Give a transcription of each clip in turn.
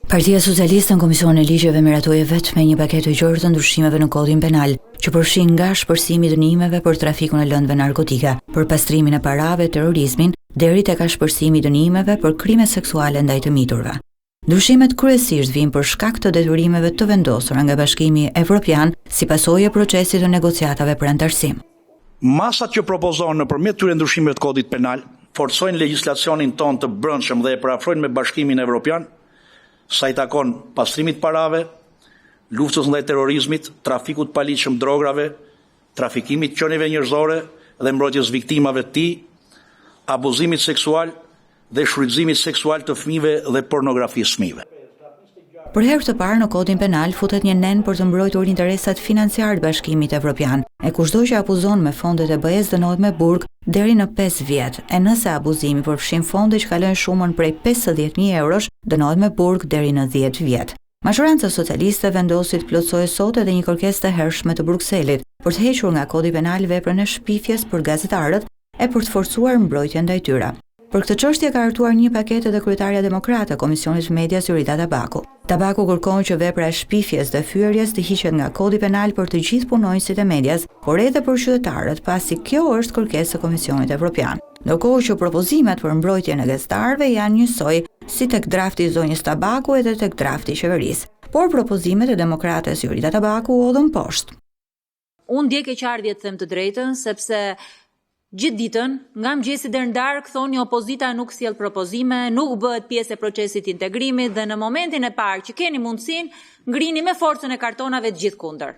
Partia Socialiste në Komisionin e Ligjeve miratoi vetëm me një paketë të gjerë të ndryshimeve në Kodin Penal, që përfshin nga shpërsimi i dënimeve për trafikun e lëndëve narkotike, për pastrimin e parave, terrorizmin, deri tek shpërsimi i dënimeve për krime seksuale ndaj të miturve. Ndryshimet kryesisht vijnë për shkak të detyrimeve të vendosura nga Bashkimi Evropian si pasojë e procesit të negociatave për antarësim. Masat që propozohen nëpërmjet këtyre ndryshimeve të Kodit Penal forcojnë legjislacionin tonë të brendshëm dhe e parafrojnë me Bashkimin Evropian, sa i takon pastrimit parave, luftës ndaj terrorizmit, trafikut paligjshëm drograve, trafikimit qenieve njerëzore dhe mbrojtjes viktimave të tij, abuzimit seksual dhe shfrytëzimit seksual të fëmijëve dhe pornografisë fëmijëve. Për herë të parë në Kodin Penal futet një nen për të mbrojtur interesat financiar të Bashkimit Evropian, e kushdo që abuzon me fondet e BE-s dënohet me burg deri në 5 vjet, e nëse abuzimi përfshin fonde që kalojnë shumën prej 50.000 eurosh, dënohet me burg deri në 10 vjet. Majoranca socialiste vendosi të plotësojë sot edhe një kërkesë të hershme të Brukselit për të hequr nga Kodi Penal veprën e shpifjes për gazetarët e për të forcuar mbrojtjen ndaj tyre. Për këtë çështje ka hartuar një paketë edhe kryetaria demokrate e Komisionit të Medias Jorida Tabaku. Tabaku kërkon që vepra e shpifjes dhe fyerjes të hiqet nga Kodi Penal për të gjithë punonjësit e medias, por edhe për qytetarët, pasi kjo është kërkesë e Komisionit Evropian. Ndërkohë që propozimet për mbrojtjen e gazetarëve janë njësoj si tek drafti i zonjës Tabaku edhe tek drafti i qeverisë, por propozimet e demokrates Jorida Tabaku u hodhën poshtë. Unë ndjek e qardhje të them të drejtën, sepse gjithë ditën, nga mëngjesi deri në darkë, thoni opozita nuk sjell propozime, nuk bëhet pjesë e procesit integrimit dhe në momentin e parë që keni mundësinë, ngrini me forcën e kartonave të gjithë kundër.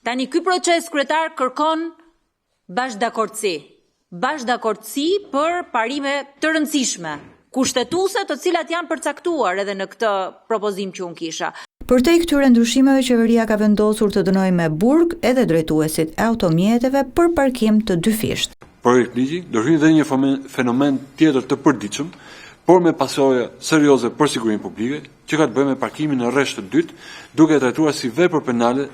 Tani ky proces kryetar kërkon bashkëdakordsi për parime të rëndësishme, kushtetuese të cilat janë përcaktuar edhe në këtë propozim që unë kisha. Përtej këtyre ndryshimeve, qeveria ka vendosur të dënojë me burg edhe drejtuesit e automjeteve për parkim të dyfisht. Projekt ligji do rrinë dhe një fenomen tjetër të përditshëm, por me pasojë serioze për sigurinë publike, që ka të bëjë me parkimin në rresht të dytë, duke trajtuar si vepër penale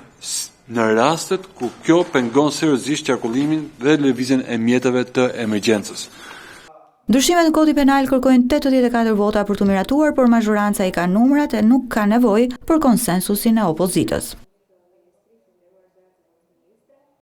në rastet ku kjo pengon seriozisht qarkullimin dhe lëvizjen e mjeteve të emergjencës. Ndryshimet në Kodi Penal kërkojnë 84 vota për të miratuar, por majoranca i ka numrat e nuk ka nevojë për konsensusin e opozitës.